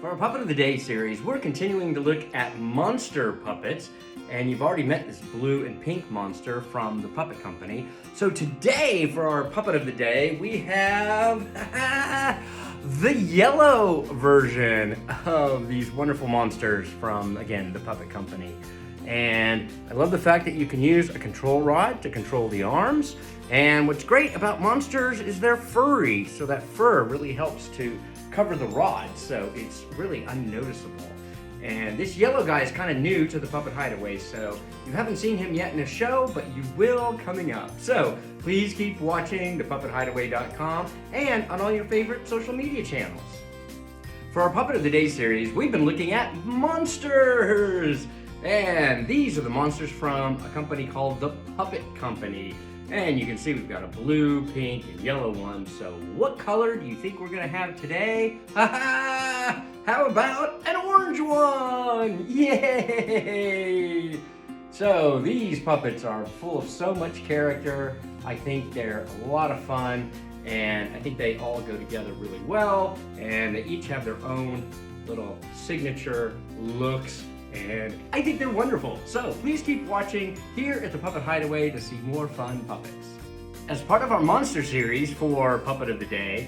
For our Puppet of the Day series, we're continuing to look at monster puppets, and you've already met this blue and pink monster from the Puppet Company. So today, for our Puppet of the Day, we have the yellow version of these wonderful monsters from, again, the Puppet Company. And I love the fact that you can use a control rod to control the arms. And what's great about monsters is they're furry, so that fur really helps to cover the rod, so it's really unnoticeable. And this yellow guy is kind of new to the Puppet Hideaway, so you haven't seen him yet in a show, but you will coming up. So please keep watching ThePuppetHideaway.com and on all your favorite social media channels. For our Puppet of the Day series, we've been looking at monsters! And these are the monsters from a company called the Puppet Company. And you can see we've got a blue, pink, and yellow one. So what color do you think we're gonna have today? How about an orange one? Yay! So these puppets are full of so much character. I think they're a lot of fun, and I think they all go together really well, and they each have their own little signature looks, and I think they're wonderful. So please keep watching here at the Puppet Hideaway to see more fun puppets. As part of our monster series for Puppet of the Day,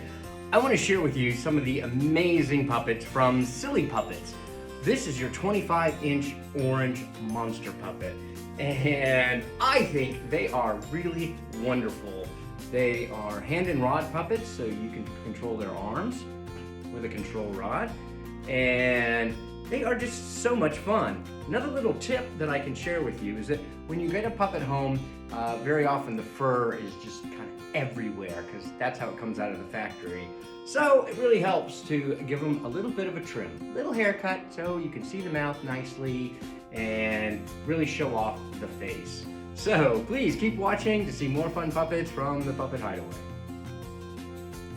I want to share with you some of the amazing puppets from Silly Puppets. This is your 25-inch orange monster puppet, and I think they are really wonderful. They are hand and rod puppets, so you can control their arms with a control rod, and they are just so much fun. Another little tip that I can share with you is that when you get a puppet home, very often the fur is just kind of everywhere because that's how it comes out of the factory. So it really helps to give them a little bit of a trim, little haircut so you can see the mouth nicely and really show off the face. So please keep watching to see more fun puppets from the Puppet Hideaway.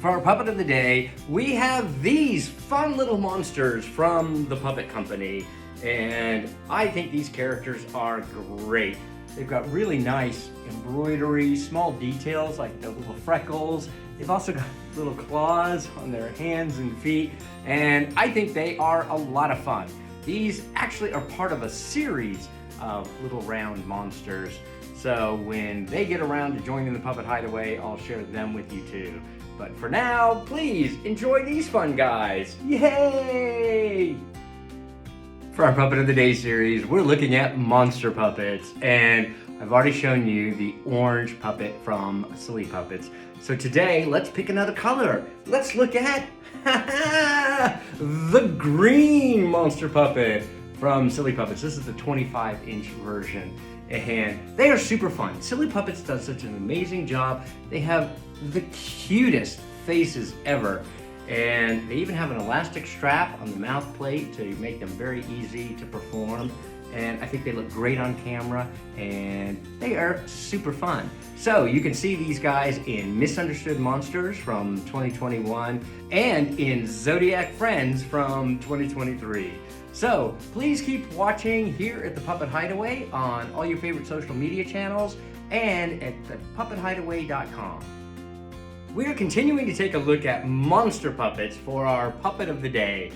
For our Puppet of the Day, we have these fun little monsters from the Puppet Company, and I think these characters are great. They've got really nice embroidery, small details like the little freckles. They've also got little claws on their hands and feet, and I think they are a lot of fun. These actually are part of a series of little round monsters, so when they get around to joining the Puppet Hideaway, I'll share them with you too. But for now, please enjoy these fun guys. Yay! For our Puppet of the Day series, we're looking at monster puppets, and I've already shown you the orange puppet from Silly Puppets. So today, let's pick another color. Let's look at the green monster puppet from Silly Puppets. This is the 25-inch version, and they are super fun. Silly Puppets does such an amazing job. They have the cutest faces ever, and they even have an elastic strap on the mouth plate to make them very easy to perform, and I think they look great on camera, and they are super fun. So you can see these guys in Misunderstood Monsters from 2021 and in Zodiac Friends from 2023. So please keep watching here at the Puppet Hideaway on all your favorite social media channels and at ThePuppetHideaway.com. We are continuing to take a look at monster puppets for our Puppet of the Day.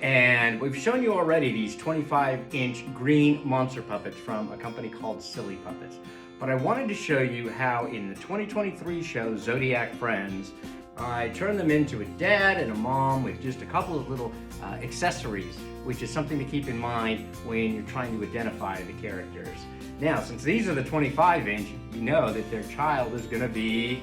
And we've shown you already these 25-inch green monster puppets from a company called Silly Puppets. But I wanted to show you how in the 2023 show Zodiac Friends, I turned them into a dad and a mom with just a couple of little accessories, which is something to keep in mind when you're trying to identify the characters. Now, since these are the 25-inch, you know that their child is going to be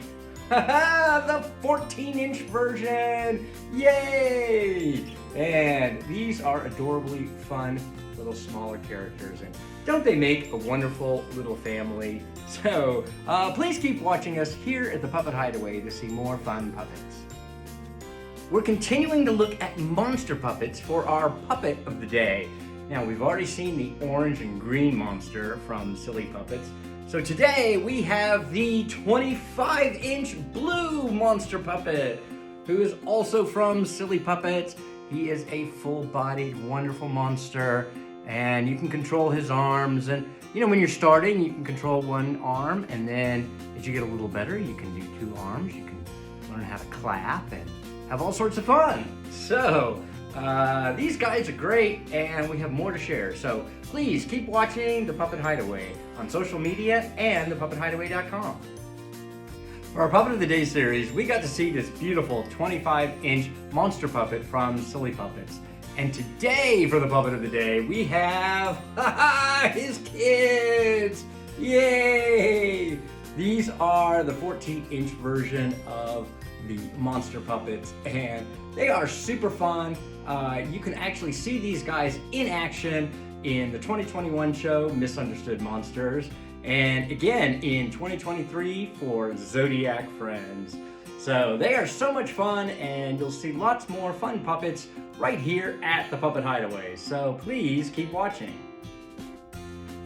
the 14-inch version! Yay! And these are adorably fun little smaller characters, and don't they make a wonderful little family? So please keep watching us here at the Puppet Hideaway to see more fun puppets. We're continuing to look at monster puppets for our Puppet of the Day. Now, we've already seen the orange and green monster from Silly Puppets. So today we have the 25-inch blue monster puppet, who is also from Silly Puppets. He is a full-bodied, wonderful monster, and you can control his arms. And you know, when you're starting, you can control one arm, and then as you get a little better, you can do two arms. You can learn how to clap and have all sorts of fun. So These guys are great, and we have more to share. So please keep watching The Puppet Hideaway on social media and ThePuppetHideaway.com. For our Puppet of the Day series, we got to see this beautiful 25-inch monster puppet from Silly Puppets. And today, for the Puppet of the Day, we have his kids! Yay! These are the 14-inch version of the monster puppets, and they are super fun. You can actually see these guys in action in the 2021 show, Misunderstood Monsters, and again in 2023 for Zodiac Friends. So they are so much fun, and you'll see lots more fun puppets right here at the Puppet Hideaway. So please keep watching.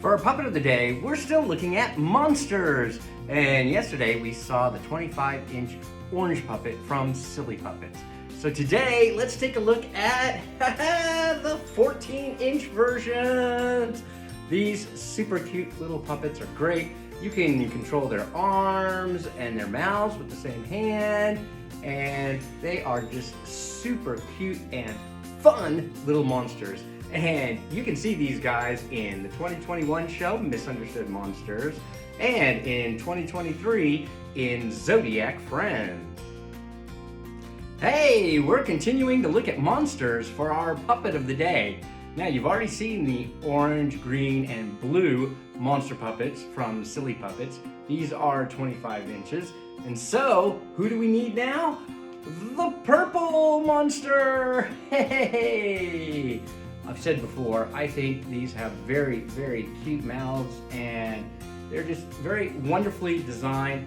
For our Puppet of the Day, we're still looking at monsters. And yesterday we saw the 25-inch orange puppet from Silly Puppets. So today, let's take a look at the 14-inch versions. These super cute little puppets are great. You can control their arms and their mouths with the same hand, and they are just super cute and fun little monsters. And you can see these guys in the 2021 show, Misunderstood Monsters, and in 2023 in Zodiac Friends. Hey, we're continuing to look at monsters for our Puppet of the Day. Now, you've already seen the orange, green, and blue monster puppets from Silly Puppets. These are 25 inches. And so, who do we need now? The purple monster! Hey! I've said before, I think these have very, very cute mouths, and they're just very wonderfully designed.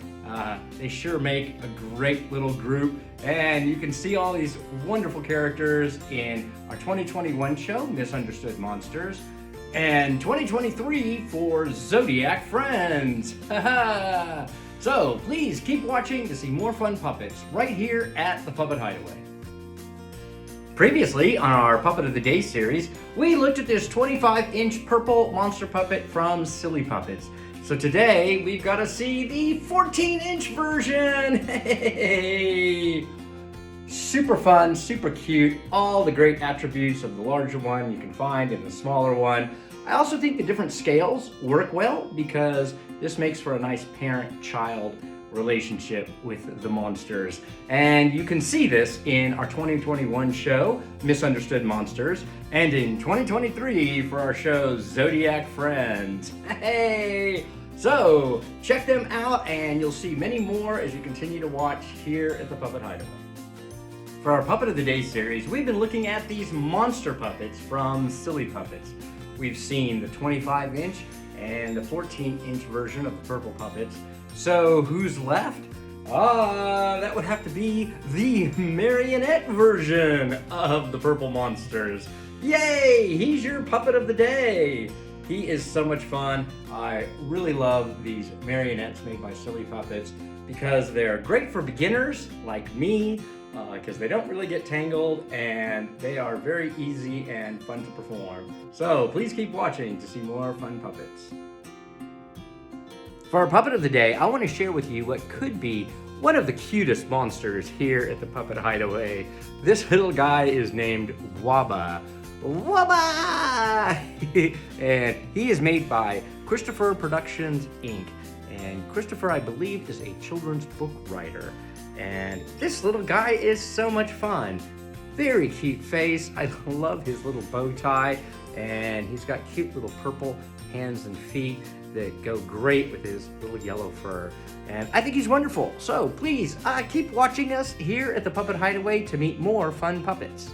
They sure make a great little group, and you can see all these wonderful characters in our 2021 show, Misunderstood Monsters, and 2023 for Zodiac Friends. So please keep watching to see more fun puppets right here at the Puppet Hideaway. Previously on our Puppet of the Day series, we looked at this 25-inch purple monster puppet from Silly Puppets. So today, we've got to see the 14-inch version! Hey! Super fun, super cute, all the great attributes of the larger one you can find in the smaller one. I also think the different scales work well because this makes for a nice parent-child relationship with the monsters. And you can see this in our 2021 show, Misunderstood Monsters, and in 2023 for our show, Zodiac Friends. Hey! So, check them out, and you'll see many more as you continue to watch here at the Puppet Hideaway. For our Puppet of the Day series, we've been looking at these monster puppets from Silly Puppets. We've seen the 25-inch and the 14-inch version of the purple puppets. So, who's left? That would have to be the marionette version of the purple monsters. Yay! He's your Puppet of the Day! He is so much fun. I really love these marionettes made by Silly Puppets because they're great for beginners like me, because they don't really get tangled and they are very easy and fun to perform. So please keep watching to see more fun puppets. For our Puppet of the Day, I want to share with you what could be one of the cutest monsters here at the Puppet Hideaway. This little guy is named Waba. Waba! And he is made by Christopher Productions, Inc. And Christopher, I believe, is a children's book writer. And this little guy is so much fun. Very cute face. I love his little bow tie. And he's got cute little purple hands and feet that go great with his little yellow fur. And I think he's wonderful. So please keep watching us here at the Puppet Hideaway to meet more fun puppets.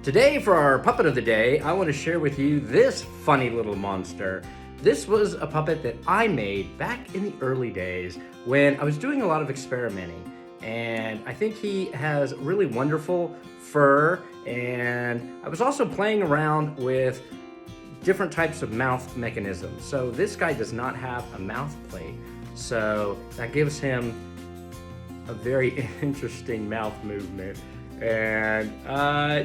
Today, for our Puppet of the Day, I want to share with you this funny little monster. This was a puppet that I made back in the early days when I was doing a lot of experimenting. And I think he has really wonderful fur, and I was also playing around with different types of mouth mechanisms. So this guy does not have a mouth plate, so that gives him a very interesting mouth movement. And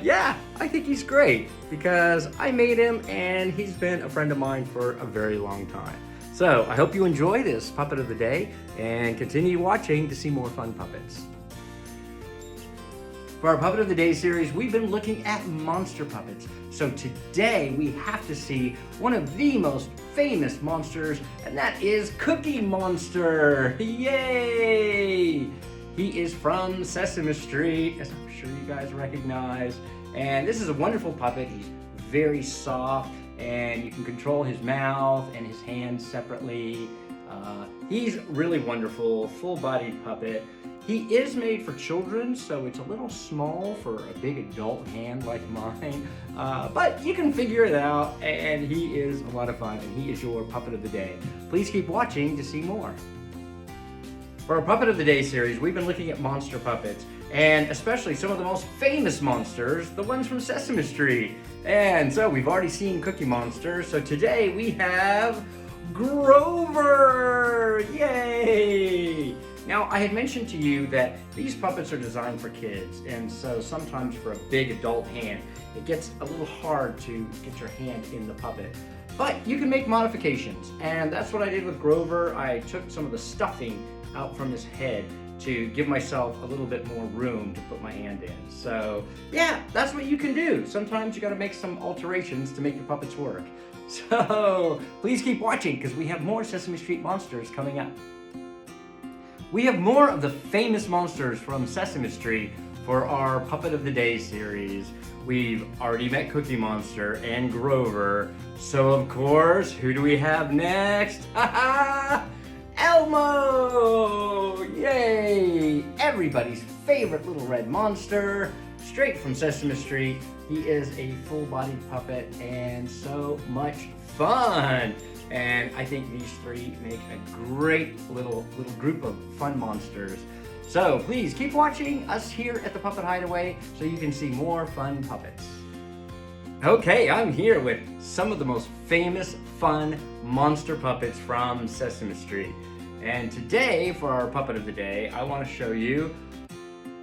yeah, I think he's great because I made him and he's been a friend of mine for a very long time. So I hope you enjoy this Puppet of the Day and continue watching to see more fun puppets. For our Puppet of the Day series, we've been looking at monster puppets. So today we have to see one of the most famous monsters, and that is Cookie Monster. Yay! He is from Sesame Street, as I'm sure you guys recognize. And this is a wonderful puppet. He's very soft, and you can control his mouth and his hands separately. He's really wonderful, full-bodied puppet. He is made for children, so it's a little small for a big adult hand like mine. But you can figure it out, and he is a lot of fun, and he is your Puppet of the Day. Please keep watching to see more. For our Puppet of the Day series, we've been looking at monster puppets, and especially some of the most famous monsters, the ones from Sesame Street. And so we've already seen Cookie Monster, so today we have Grover! Yay! Now, I had mentioned to you that these puppets are designed for kids, and so sometimes for a big adult hand, it gets a little hard to get your hand in the puppet. But you can make modifications, and that's what I did with Grover. I took some of the stuffing out from his head to give myself a little bit more room to put my hand in. So yeah, that's what you can do. Sometimes you gotta make some alterations to make your puppets work. So please keep watching because we have more Sesame Street monsters coming up. We have more of the famous monsters from Sesame Street for our Puppet of the Day series. We've already met Cookie Monster and Grover. So of course, who do we have next? Elmo! Yay! Everybody's favorite little red monster, straight from Sesame Street. He is a full-bodied puppet and so much fun. And I think these three make a great little group of fun monsters. So please keep watching us here at the Puppet Hideaway so you can see more fun puppets. Okay, I'm here with some of the most famous, fun monster puppets from Sesame Street. And today, for our Puppet of the Day, I want to show you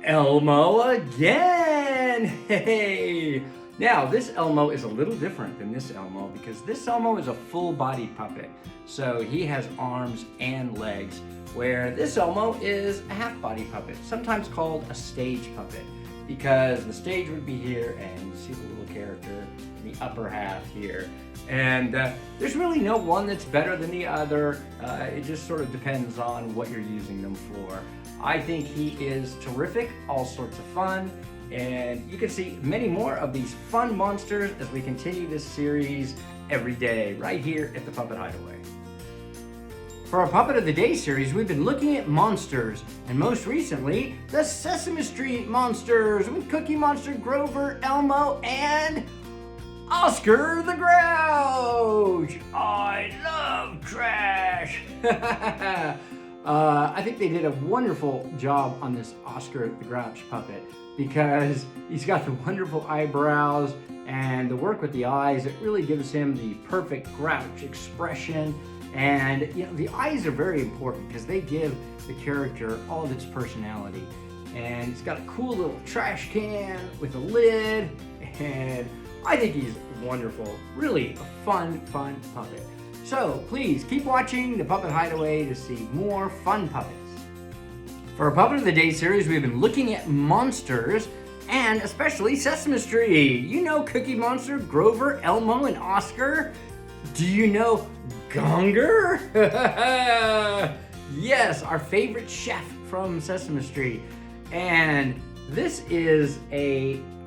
Elmo again! Hey! Now, this Elmo is a little different than this Elmo because this Elmo is a full-bodied puppet. So he has arms and legs, where this Elmo is a half-body puppet, sometimes called a stage puppet, because the stage would be here and you see the little character in the upper half here. And there's really no one that's better than the other. It just sort of depends on what you're using them for. I think he is terrific, all sorts of fun. And you can see many more of these fun monsters as we continue this series every day, right here at the Puppet Hideaway. For our Puppet of the Day series, we've been looking at monsters, and most recently, the Sesame Street monsters with Cookie Monster, Grover, Elmo, and Oscar the Grouch! I love trash! I think they did a wonderful job on this Oscar the Grouch puppet because he's got the wonderful eyebrows and the work with the eyes. It really gives him the perfect Grouch expression. And you know, the eyes are very important because they give the character all of its personality. And he's got a cool little trash can with a lid, and I think he's wonderful. Really a fun puppet. So please keep watching the Puppet Hideaway to see more fun puppets. For our Puppet of the Day series, we've been looking at monsters, and especially Sesame Street. You know Cookie Monster, Grover, Elmo, and Oscar? Do you know Gonger? Yes, our favorite chef from Sesame Street. And this is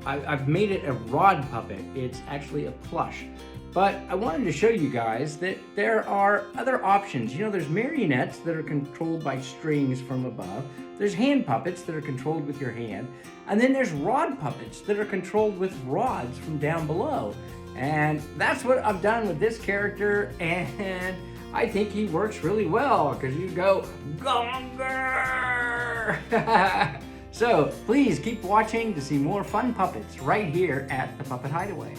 I've made it a rod puppet. It's actually a plush. But I wanted to show you guys that there are other options. You know, there's marionettes that are controlled by strings from above. There's hand puppets that are controlled with your hand. And then there's rod puppets that are controlled with rods from down below. And that's what I've done with this character, and I think he works really well because you go, Gonger! So please keep watching to see more fun puppets right here at the Puppet Hideaway.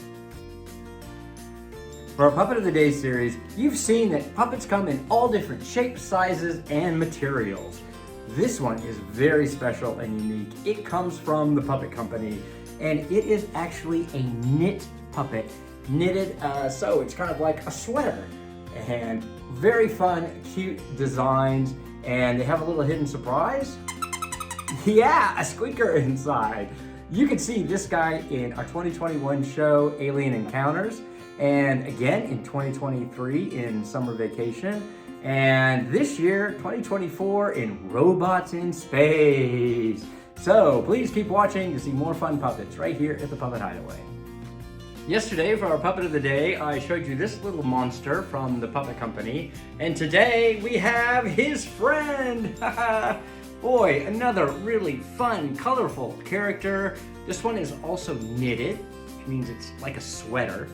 For our Puppet of the Day series, you've seen that puppets come in all different shapes, sizes, and materials. This one is very special and unique. It comes from the Puppet Company, and it is actually a knit puppet. Knitted, so it's kind of like a sweater. And very fun, cute designs, and they have a little hidden surprise. Yeah, a squeaker inside. You can see this guy in our 2021 show, Alien Encounters, and again in 2023 in Summer Vacation, and this year, 2024, in Robots in Space. So please keep watching to see more fun puppets right here at the Puppet Hideaway. Yesterday, for our Puppet of the Day, I showed you this little monster from the Puppet Company, and today we have his friend. Boy, another really fun, colorful character. This one is also knitted, which means it's like a sweater,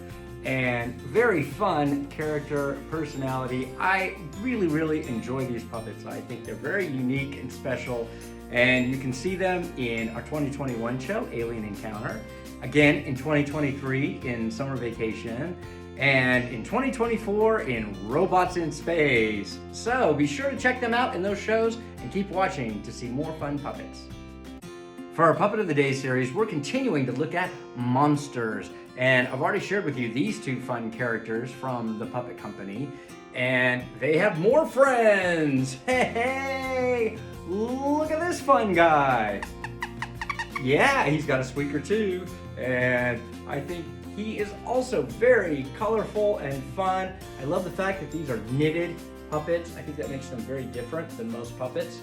and very fun character, personality. I really enjoy these puppets. I think they're very unique and special, and you can see them in our 2021 show, Alien Encounter, again in 2023 in Summer Vacation, and in 2024 in Robots in Space. So be sure to check them out in those shows and keep watching to see more fun puppets. For our Puppet of the Day series, we're continuing to look at monsters, and I've already shared with you these two fun characters from the Puppet Company, and they have more friends. Hey, look at this fun guy. Yeah, he's got a squeaker too, and I think he is also very colorful and fun. I love the fact that these are knitted puppets. I think that makes them very different than most puppets,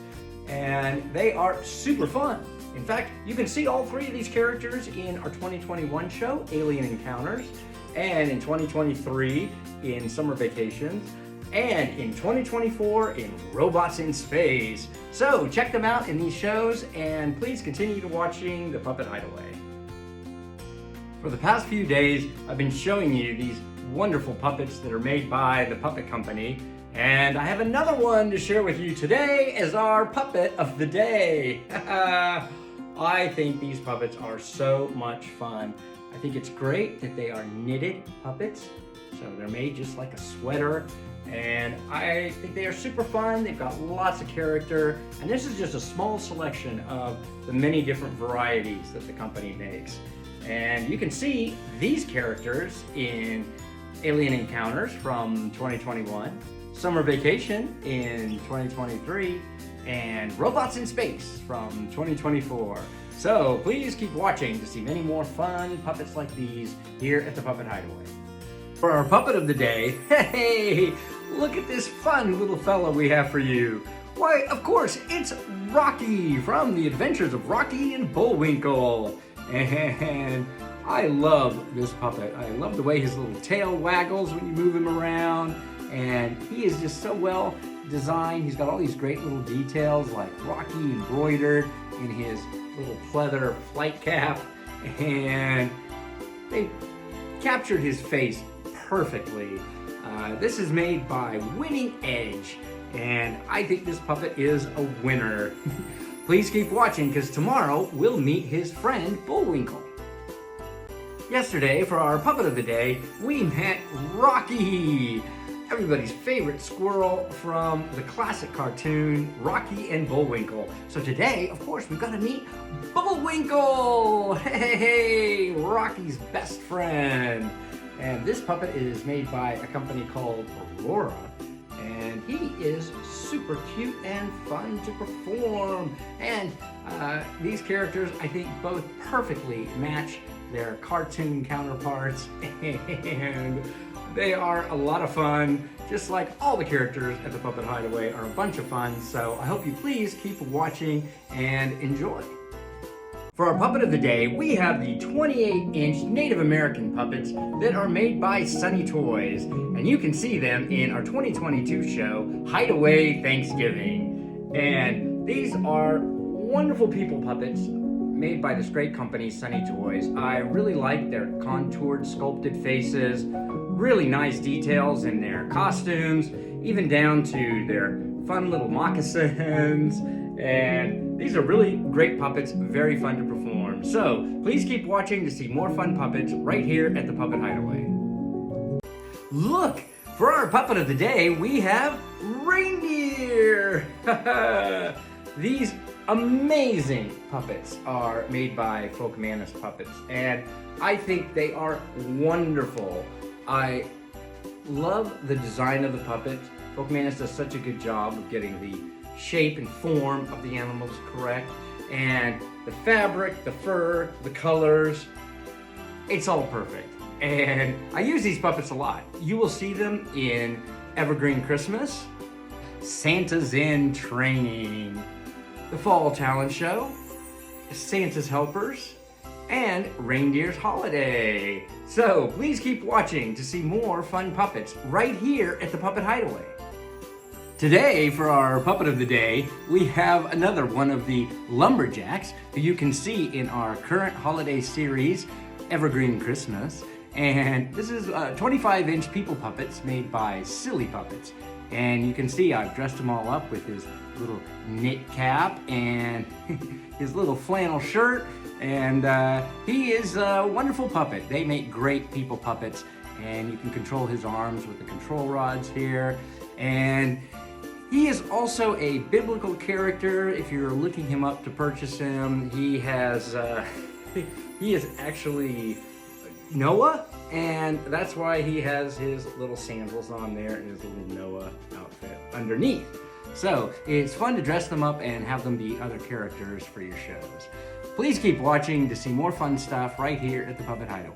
and they are super fun. In fact, you can see all three of these characters in our 2021 show, Alien Encounters, and in 2023 in Summer Vacations, and in 2024 in Robots in Space. So check them out in these shows, and please continue to watching the Puppet Hideaway. For the past few days, I've been showing you these wonderful puppets that are made by the Puppet Company, and I have another one to share with you today as our Puppet of the Day. I think these puppets are so much fun. I think it's great that they are knitted puppets, so they're made just like a sweater, and I think they are super fun. They've got lots of character, and this is just a small selection of the many different varieties that the company makes. And you can see these characters in Alien Encounters from 2021, Summer Vacation in 2023, and Robots in Space from 2024. So please keep watching to see many more fun puppets like these here at the Puppet Hideaway. For our Puppet of the Day, hey, look at this fun little fella we have for you. Why, of course, it's Rocky from The Adventures of Rocky and Bullwinkle. And I love this puppet. I love the way his little tail waggles when you move him around, and he is just so well designed. He's got all these great little details like Rocky embroidered in his little pleather flight cap, and they captured his face perfectly. This is made by Winning Edge, and I think this puppet is a winner. Please keep watching, because tomorrow we'll meet his friend Bullwinkle. Yesterday, for our Puppet of the Day, we met Rocky, everybody's favorite squirrel from the classic cartoon Rocky and Bullwinkle. So today, of course, we've got to meet Bullwinkle! Hey, Rocky's best friend. And this puppet is made by a company called Aurora, and he is super cute and fun to perform. And these characters, I think, both perfectly match their cartoon counterparts, and they are a lot of fun, just like all the characters at the Puppet Hideaway are a bunch of fun. So I hope you please keep watching and enjoy. For our Puppet of the Day, we have the 28-inch Native American puppets that are made by Sunny Toys, and you can see them in our 2022 show, Hideaway Thanksgiving. And these are wonderful people puppets made by this great company, Sunny Toys. I really like their contoured, sculpted faces, really nice details in their costumes, even down to their fun little moccasins. And these are really great puppets, very fun to perform. So please keep watching to see more fun puppets right here at the Puppet Hideaway. Look, for our Puppet of the Day, we have reindeer. These amazing puppets are made by Folkmanis Puppets, and I think they are wonderful. I love the design of the puppet. Folkmanis does such a good job of getting the shape and form of the animals correct, and the fabric, the fur, the colors, it's all perfect. And I use these puppets a lot. You will see them in Evergreen Christmas, Santa's in Training, the Fall Talent Show, Santa's Helpers, and Reindeer's Holiday. So please keep watching to see more fun puppets right here at the Puppet Hideaway. Today, for our Puppet of the Day, we have another one of the lumberjacks who you can see in our current holiday series, Evergreen Christmas. And this is 25-inch people puppets made by Silly Puppets. And you can see I've dressed him all up with his little knit cap and his little flannel shirt. And he is a wonderful puppet. They make great people puppets. And you can control his arms with the control rods here. And he is also a biblical character. If you're looking him up to purchase him, he has, he is actually Noah, and that's why he has his little sandals on there and his little Noah outfit underneath. So it's fun to dress them up and have them be other characters for your shows. Please keep watching to see more fun stuff right here at the Puppet Hideaway.